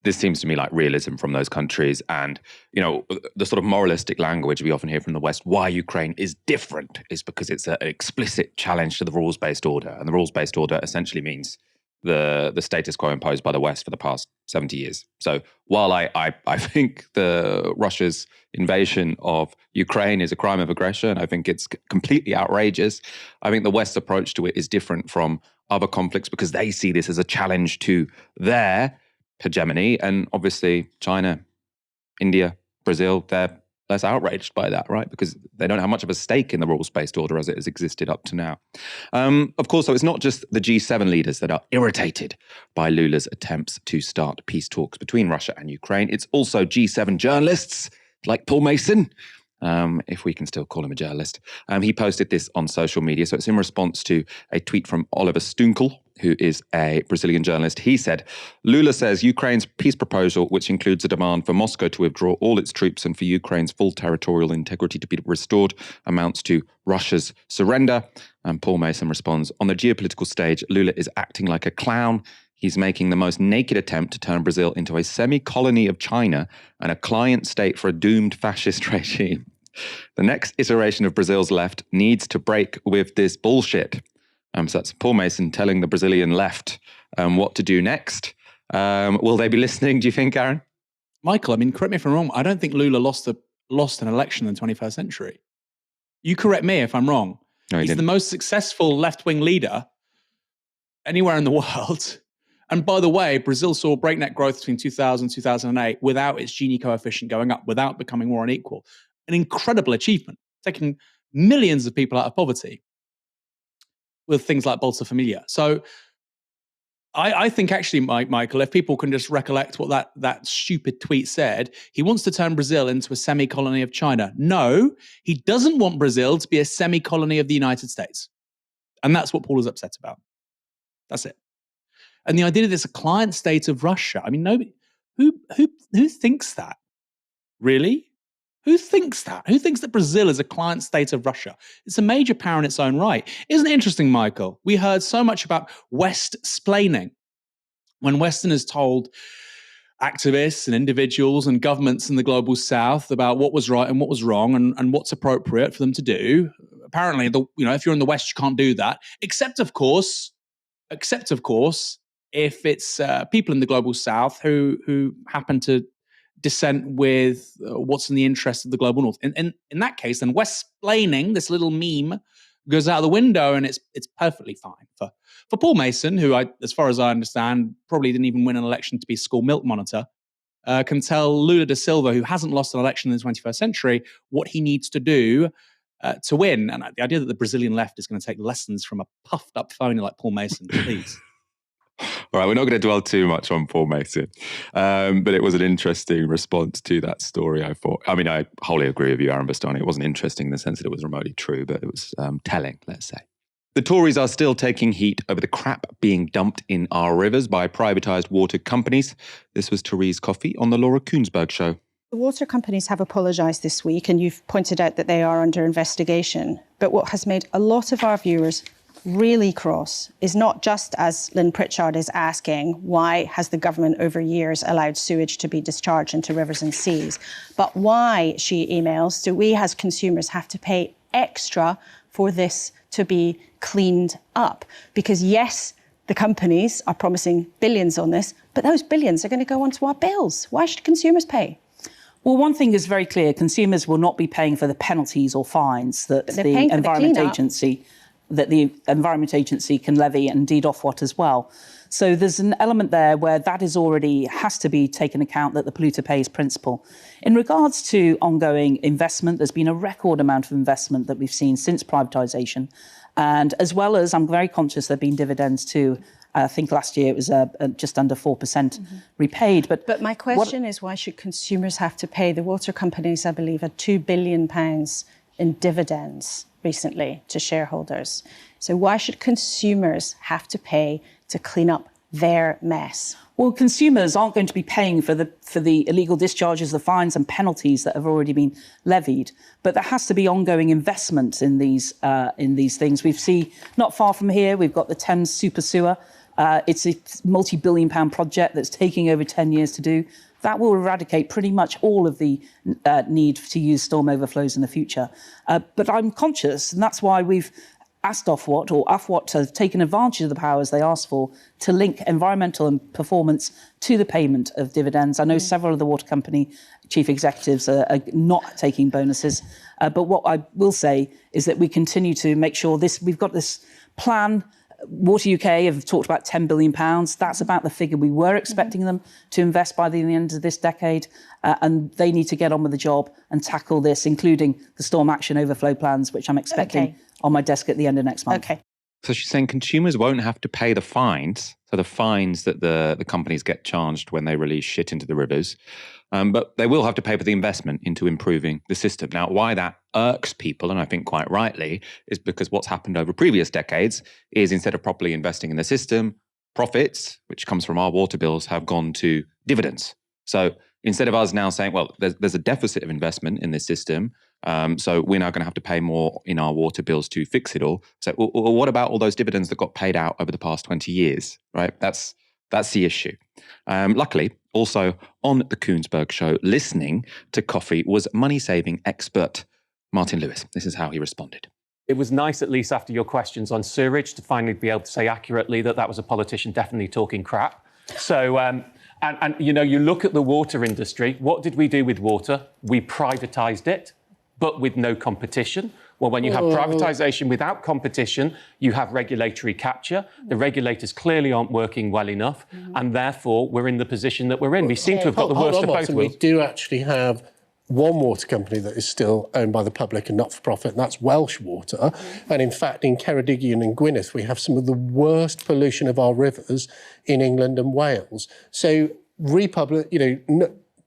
This seems to me like realism from those countries and, the sort of moralistic language we often hear from the West, why Ukraine is different, is because it's an explicit challenge to the rules-based order. And the rules-based order essentially means the status quo imposed by the West for the past 70 years. So while I think Russia's invasion of Ukraine is a crime of aggression, I think it's completely outrageous. I think the West's approach to it is different from other conflicts because they see this as a challenge to their hegemony. And obviously China, India, Brazil, they're less outraged by that, right? Because they don't have much of a stake in the rules-based order as it has existed up to now. Of course, so it's not just the G7 leaders that are irritated by Lula's attempts to start peace talks between Russia and Ukraine. It's also G7 journalists like Paul Mason, if we can still call him a journalist. He posted this on social media. So it's in response to a tweet from Oliver Stunkel, who is a Brazilian journalist. He said, Lula says Ukraine's peace proposal, which includes a demand for Moscow to withdraw all its troops and for Ukraine's full territorial integrity to be restored, amounts to Russia's surrender. And Paul Mason responds, on the geopolitical stage, Lula is acting like a clown. He's making the most naked attempt to turn Brazil into a semi-colony of China and a client state for a doomed fascist regime. The next iteration of Brazil's left needs to break with this bullshit. So that's Paul Mason telling the Brazilian left what to do next. Will they be listening, do you think, Aaron? Michael, correct me if I'm wrong. I don't think Lula lost an election in the 21st century. You correct me if I'm wrong. No, He's the most successful left-wing leader anywhere in the world. And by the way, Brazil saw breakneck growth between 2000 and 2008 without its Gini coefficient going up, without becoming more unequal. An incredible achievement, taking millions of people out of poverty with things like Bolsa Familia. So I think actually, Michael, if people can just recollect what that stupid tweet said, he wants to turn Brazil into a semi-colony of China. No, he doesn't want Brazil to be a semi-colony of the United States. And that's what Paul is upset about. That's it. And the idea that it's a client state of Russia, nobody, who thinks that? Really? Who thinks that? Who thinks that Brazil is a client state of Russia? It's a major power in its own right. Isn't it interesting, Michael? We heard so much about West-splaining. When Westerners told activists and individuals and governments in the global south about what was right and what was wrong and what's appropriate for them to do, apparently, if you're in the West, you can't do that. Except of course, if it's people in the global south who happen to dissent with what's in the interest of the global north. And in that case, then West-splaining, this little meme, goes out the window and it's perfectly fine. For Paul Mason, who, as far as I understand, probably didn't even win an election to be school milk monitor, can tell Lula da Silva, who hasn't lost an election in the 21st century, what he needs to do to win. And the idea that the Brazilian left is going to take lessons from a puffed-up phony like Paul Mason, please. All right, we're not going to dwell too much on Paul Mason, but it was an interesting response to that story, I thought. I wholly agree with you, Aaron Bastani. It wasn't interesting in the sense that it was remotely true, but it was telling, let's say. The Tories are still taking heat over the crap being dumped in our rivers by privatised water companies. This was Thérèse Coffey on the Laura Kuenssberg Show. The water companies have apologised this week, and you've pointed out that they are under investigation. But what has made a lot of our viewers really cross is not just, as Lynn Pritchard is asking, why has the government over years allowed sewage to be discharged into rivers and seas, but why, she emails, do we as consumers have to pay extra for this to be cleaned up? Because yes, the companies are promising billions on this, but those billions are going to go onto our bills. Why should consumers pay? Well, one thing is very clear: consumers will not be paying for the penalties or fines that the Environment Agency can levy, and indeed Ofwat as well. So there's an element there where that is already has to be taken account, that the polluter pays principle. In regards to ongoing investment, there's been a record amount of investment that we've seen since privatisation. And as well as, I'm very conscious there have been dividends too. I think last year it was just under 4% repaid. But my question is, why should consumers have to pay? The water companies, I believe, had £2 billion in dividends recently to shareholders. So why should consumers have to pay to clean up their mess? Well, consumers aren't going to be paying for the illegal discharges, the fines and penalties that have already been levied. But there has to be ongoing investment in these things. We've seen not far from here, we've got the Thames Super Sewer. It's a multi-billion-pound project that's taking over 10 years to do. That will eradicate pretty much all of the need to use storm overflows in the future. But I'm conscious, and that's why we've asked Ofwat has taken advantage of the powers they asked for to link environmental and performance to the payment of dividends. I know several of the water company chief executives are not taking bonuses. But what I will say is that we continue to make sure we've got this plan. Water UK have talked about £10 billion. That's about the figure we were expecting them to invest by the end of this decade. And they need to get on with the job and tackle this, including the storm action overflow plans, which I'm expecting on my desk at the end of next month. Okay. So she's saying consumers won't have to pay the fines, so the fines that the companies get charged when they release shit into the rivers, but they will have to pay for the investment into improving the system. Now, why that irks people, and I think quite rightly, is because what's happened over previous decades is instead of properly investing in the system, profits, which comes from our water bills, have gone to dividends. So instead of us now saying, well, there's a deficit of investment in this system, so we're now going to have to pay more in our water bills to fix it all. So what about all those dividends that got paid out over the past 20 years, right? That's the issue. Luckily, also on the Koonsberg show, listening to Coffey was money-saving expert Martin Lewis. This is how he responded. It was nice, at least after your questions on sewerage, to finally be able to say accurately that was a politician definitely talking crap. So, and you know, you look at the water industry. What did we do with water? We privatised it, but with no competition. Well, when you have privatisation without competition, you have regulatory capture. The regulators clearly aren't working well enough, and therefore we're in the position that we're in. We seem to have got the worst of both worlds. We do actually have one water company that is still owned by the public and not for profit, and that's Welsh Water. And in fact, in Ceredigion and Gwynedd, we have some of the worst pollution of our rivers in England and Wales. So,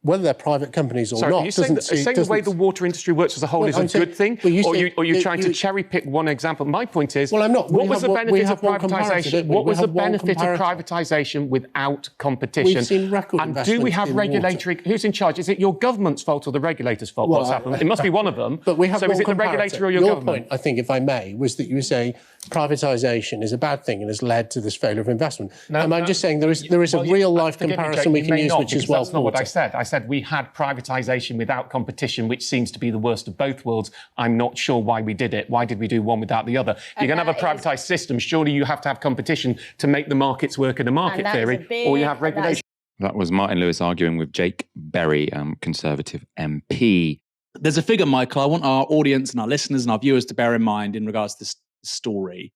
whether they're private companies or not, are you saying the way the water industry works as a whole is a good thing? Or are you trying to cherry pick one example? My point is, well, I'm not. What was the benefit of privatisation? What was the benefit of privatisation without competition? We've seen record investment. And do we have regulatory? Who's in charge? Is it your government's fault or the regulator's fault? What's happened? It must be one of them. But we have. So is it the regulator or your government? Your point, I think, if I may, was that you were saying privatisation is a bad thing and has led to this failure of investment. I'm just saying there is a real life comparison we can use, which is well. That's not what I said. I said we had privatisation without competition, which seems to be the worst of both worlds. I'm not sure why we did it. Why did we do one without the other? If you're going to have a privatised system, surely you have to have competition to make the markets work in a market theory, or you have regulation. That was Martin Lewis arguing with Jake Berry, Conservative MP. There's a figure, Michael, I want our audience and our listeners and our viewers to bear in mind in regards to this story.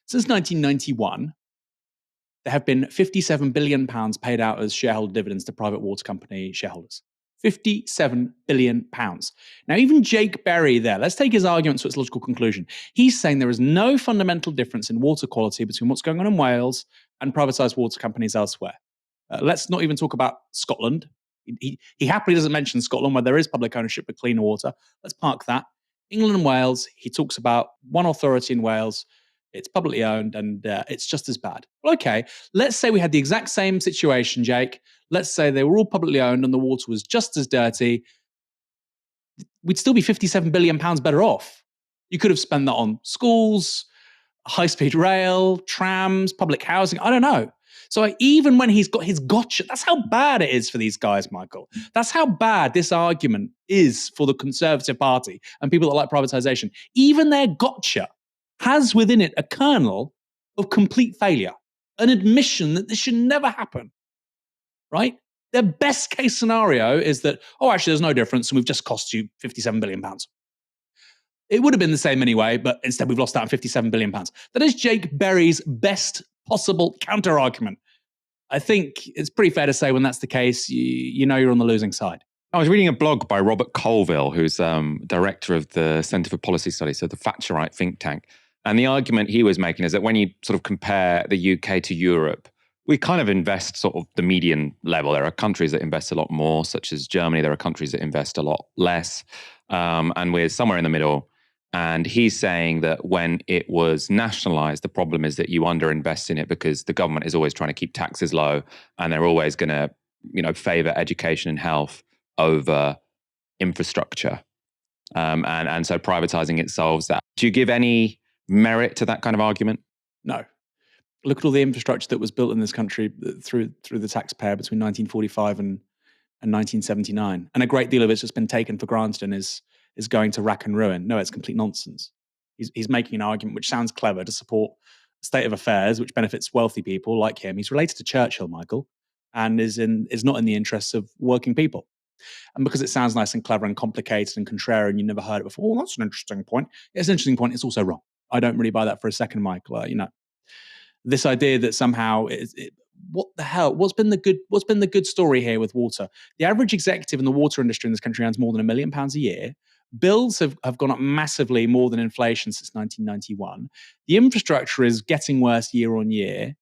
Since 1991, there have been £57 billion paid out as shareholder dividends to private water company shareholders. £57 billion. Now, even Jake Berry there, let's take his argument to its logical conclusion. He's saying there is no fundamental difference in water quality between what's going on in Wales and privatised water companies elsewhere. Let's not even talk about Scotland. He happily doesn't mention Scotland, where there is public ownership of cleaner water. Let's park that. England and Wales, he talks about one authority in Wales. It's publicly owned and it's just as bad. Well, okay, let's say we had the exact same situation, Jake. Let's say they were all publicly owned and the water was just as dirty. We'd still be £57 billion better off. You could have spent that on schools, high-speed rail, trams, public housing. I don't know. So even when he's got his gotcha, that's how bad it is for these guys, Michael. That's how bad this argument is for the Conservative Party and people that like privatisation. Even their gotcha has within it a kernel of complete failure, an admission that this should never happen, right? Their best case scenario is that, oh, actually, there's no difference, and we've just cost you £57 billion. It would have been the same anyway, but instead we've lost out on £57 billion. That is Jake Berry's best possible counter-argument. I think it's pretty fair to say when that's the case, you know you're on the losing side. I was reading a blog by Robert Colville, who's director of the Centre for Policy Studies, so the Thatcherite think tank. And the argument he was making is that when you sort of compare the UK to Europe, we kind of invest sort of the median level. There are countries that invest a lot more, such as Germany. There are countries that invest a lot less. And we're somewhere in the middle. And he's saying that when it was nationalised, the problem is that you underinvest in it because the government is always trying to keep taxes low, and they're always going to, favour education and health over infrastructure. And so privatising it solves that. Do you give any merit to that kind of argument? No. Look at all the infrastructure that was built in this country through the taxpayer between 1945 and 1979. And a great deal of it's just been taken for granted and is going to rack and ruin. No, it's complete nonsense. He's making an argument which sounds clever to support a state of affairs which benefits wealthy people like him. He's related to Churchill, Michael, and is not in the interests of working people. And because it sounds nice and clever and complicated and contrarian, and you never heard it before, well, that's an interesting point. It's an interesting point. It's also wrong. I don't really buy that for a second, Michael. This idea that somehow what the hell? What's been the good story here with water? The average executive in the water industry in this country earns more than £1 million a year. Bills have gone up massively, more than inflation since 1991. The infrastructure is getting worse year on year.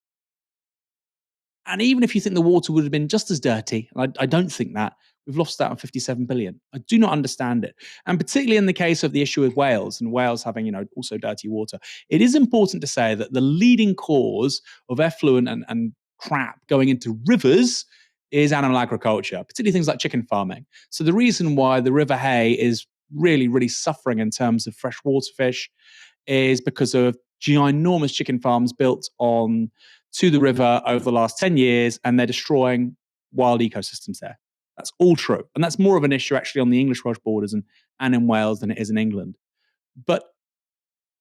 And even if you think the water would have been just as dirty, and I don't think that, we've lost out on 57 billion. I do not understand it. And particularly in the case of the issue with Wales and Wales having, also dirty water, it is important to say that the leading cause of effluent and crap going into rivers is animal agriculture, particularly things like chicken farming. So the reason why the River Hay is really, really suffering in terms of freshwater fish is because of ginormous chicken farms built on to the river over the last 10 years, and they're destroying wild ecosystems there. That's all true. And that's more of an issue actually on the English-Welsh borders and in Wales than it is in England. But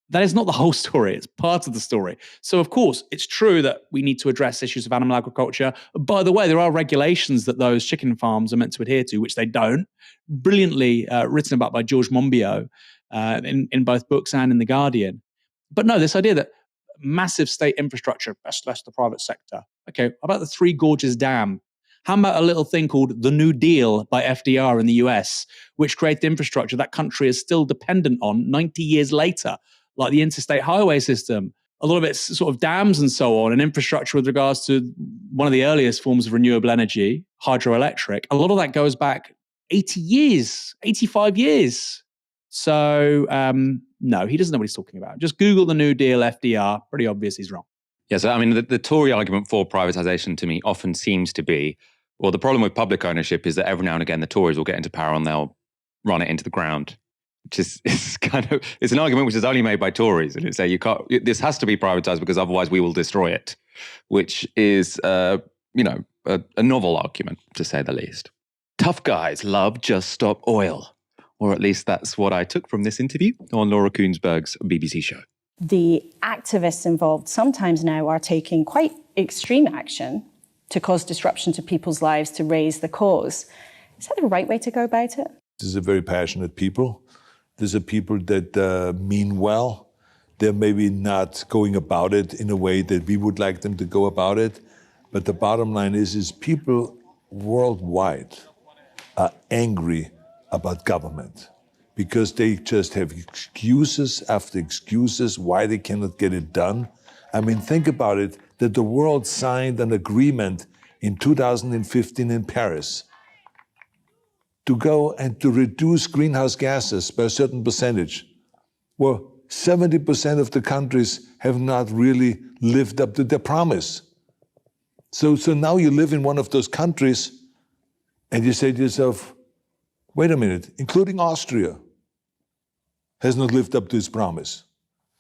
that is not the whole story. It's part of the story. So, of course, it's true that we need to address issues of animal agriculture. By the way, there are regulations that those chicken farms are meant to adhere to, which they don't. Brilliantly written about by George Monbiot in both books and in The Guardian. But no, this idea that massive state infrastructure, best left the private sector. Okay, how about the Three Gorges Dam? How about a little thing called the New Deal by FDR in the US, which created infrastructure that country is still dependent on 90 years later, like the interstate highway system. A lot of it's sort of dams and so on, and infrastructure with regards to one of the earliest forms of renewable energy, hydroelectric. A lot of that goes back 80 years, 85 years. So, no, he doesn't know what he's talking about. Just Google the New Deal FDR. Pretty obvious he's wrong. Yeah, so I mean, the Tory argument for privatisation to me often seems to be, well, the problem with public ownership is that every now and again the Tories will get into power and they'll run it into the ground. Which is it's an argument which is only made by Tories, and it's say this has to be privatised because otherwise we will destroy it, which is a novel argument to say the least. Tough guys love Just Stop Oil, or at least that's what I took from this interview on Laura Kuenssberg's BBC show. The activists involved sometimes now are taking quite extreme action to cause disruption to people's lives to raise the cause. Is that the right way to go about it? These are very passionate people. These are people that mean well. They're maybe not going about it in a way that we would like them to go about it. But the bottom line is people worldwide are angry about government because they just have excuses after excuses why they cannot get it done. I mean, think about it, that the world signed an agreement in 2015 in Paris to go and to reduce greenhouse gases by a certain percentage. Well, 70% of the countries have not really lived up to their promise. So now you live in one of those countries and you say to yourself, wait a minute, including Austria has not lived up to its promise.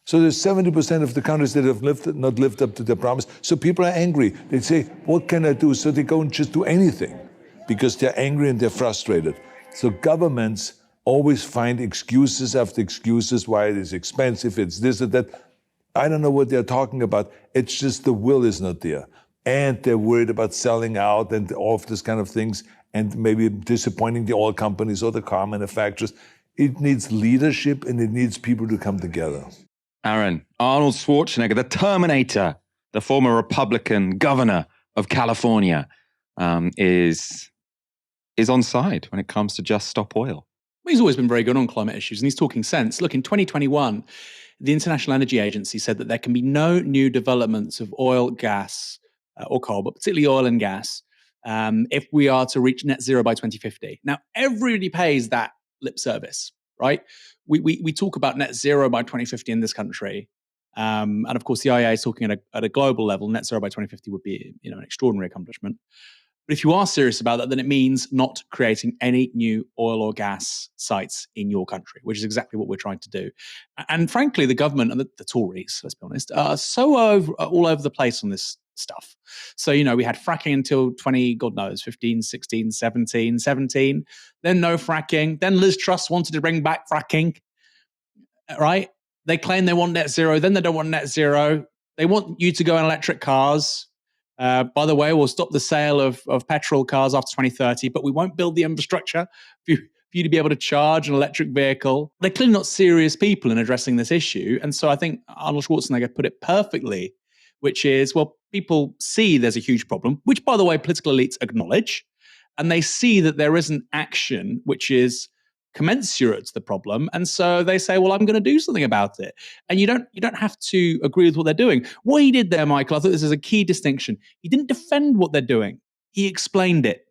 So there's 70% of the countries that have not lived up to their promise. So people are angry. They say, what can I do? So they go and just do anything, because they're angry and they're frustrated. So governments always find excuses after excuses why it is expensive, it's this or that. I don't know what they're talking about. It's just the will is not there. and they're worried about selling out and all of this kind of things, and maybe disappointing the oil companies or the car manufacturers. It needs leadership and it needs people to come together. Aaron, Arnold Schwarzenegger, the Terminator, the former Republican governor of California, is on side when it comes to just stop oil. He's always been very good on climate issues, and he's talking sense. Look, in 2021, the International Energy Agency said that there can be no new developments of oil, gas, or coal, but particularly oil and gas, if we are to reach net zero by 2050. Now, everybody pays that lip service, right? We talk about net zero by 2050 in this country. And of course, the IEA is talking at a global level. Net zero by 2050 would be, an extraordinary accomplishment. But if you are serious about that, then it means not creating any new oil or gas sites in your country, which is exactly what we're trying to do. And frankly, the government and the Tories, let's be honest, are so all over the place on this stuff. So, we had fracking until 15, 16, 17, then no fracking. Then Liz Truss wanted to bring back fracking, right? They claim they want net zero, then they don't want net zero. They want you to go in electric cars. By the way, we'll stop the sale of petrol cars after 2030, but we won't build the infrastructure for you to be able to charge an electric vehicle. They're clearly not serious people in addressing this issue. And so I think Arnold Schwarzenegger put it perfectly, which is, well, people see there's a huge problem, which, by the way, political elites acknowledge, and they see that there isn't action which is commensurate to the problem, and so they say, well, I'm going to do something about it. And you don't have to agree with what they're doing. What he did there, Michael, I thought this is a key distinction. He didn't defend what they're doing. He explained it.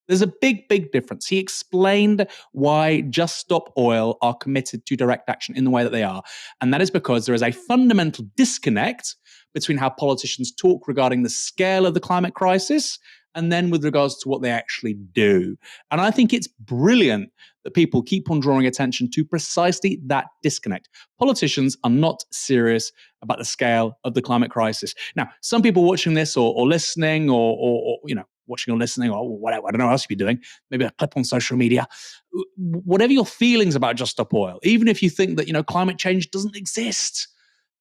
There's a big, big difference. He explained why Just Stop Oil are committed to direct action in the way that they are. And that is because there is a fundamental disconnect between how politicians talk regarding the scale of the climate crisis and then with regards to what they actually do. And I think it's brilliant that people keep on drawing attention to precisely that disconnect. Politicians are not serious about the scale of the climate crisis. Now, some people watching this or listening or watching or listening or whatever, I don't know what else you'd be doing, maybe a clip on social media, whatever your feelings about Just Stop Oil, even if you think that, climate change doesn't exist,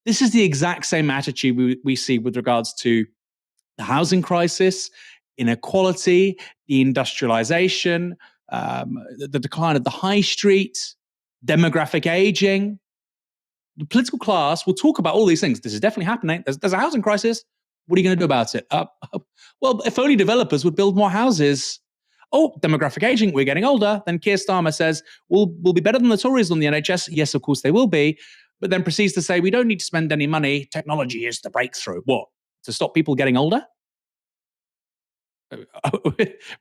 this is the exact same attitude we see with regards to the housing crisis, inequality, deindustrialization, the decline of the high street, demographic aging. The political class will talk about all these things. This is definitely happening. There's a housing crisis. What are you going to do about it? Well, if only developers would build more houses. Oh, demographic aging, we're getting older. Then Keir Starmer says, we'll be better than the Tories on the NHS. Yes, of course they will be. But then proceeds to say, we don't need to spend any money. Technology is the breakthrough. What? To stop people getting older?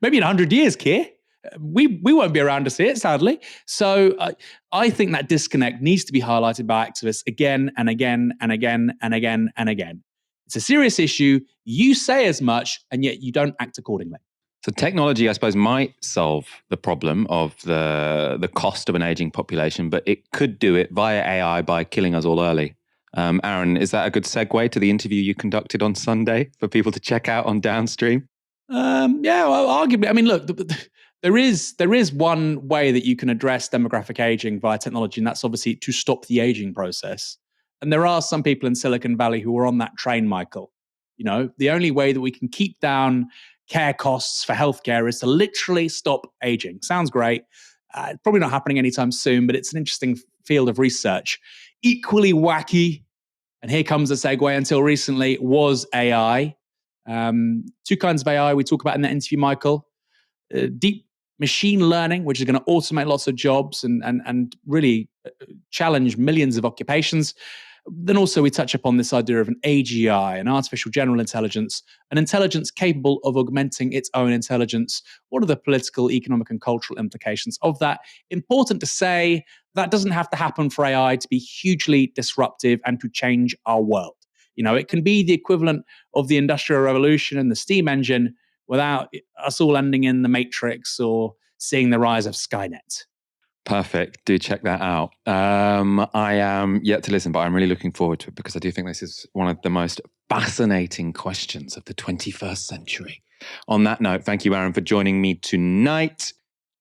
Maybe in 100 years, Keir. We won't be around to see it, sadly. So I think that disconnect needs to be highlighted by activists again and again and again and again and again. It's a serious issue. You say as much, and yet you don't act accordingly. So technology, I suppose, might solve the problem of the cost of an aging population, but it could do it via AI by killing us all early. Aaron, is that a good segue to the interview you conducted on Sunday for people to check out on Downstream? Yeah, well, arguably. I mean, look, there is one way that you can address demographic aging via technology, and that's obviously to stop the aging process. And there are some people in Silicon Valley who are on that train, Michael. The only way that we can keep down care costs for healthcare is to literally stop aging. Sounds great. Probably not happening anytime soon, but it's an interesting field of research. Equally wacky, and here comes a segue, until recently, was AI. Two kinds of AI we talk about in that interview, Michael. Deep machine learning, which is going to automate lots of jobs and really challenge millions of occupations. Then also we touch upon this idea of an AGI, an artificial general intelligence, an intelligence capable of augmenting its own intelligence. What are the political, economic, and cultural implications of that? Important to say, that doesn't have to happen for AI to be hugely disruptive and to change our world. It can be the equivalent of the Industrial Revolution and the steam engine without us all ending in the Matrix or seeing the rise of Skynet. Perfect. Do check that out. I am yet to listen, but I'm really looking forward to it because I do think this is one of the most fascinating questions of the 21st century. On that note, thank you, Aaron, for joining me tonight.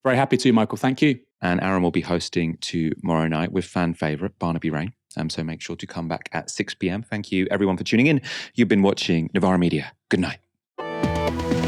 Very happy to, Michael. Thank you. And Aaron will be hosting tomorrow night with fan favourite Barnaby Rain. So make sure to come back at 6 p.m. Thank you, everyone, for tuning in. You've been watching Novara Media. Good night. Labour.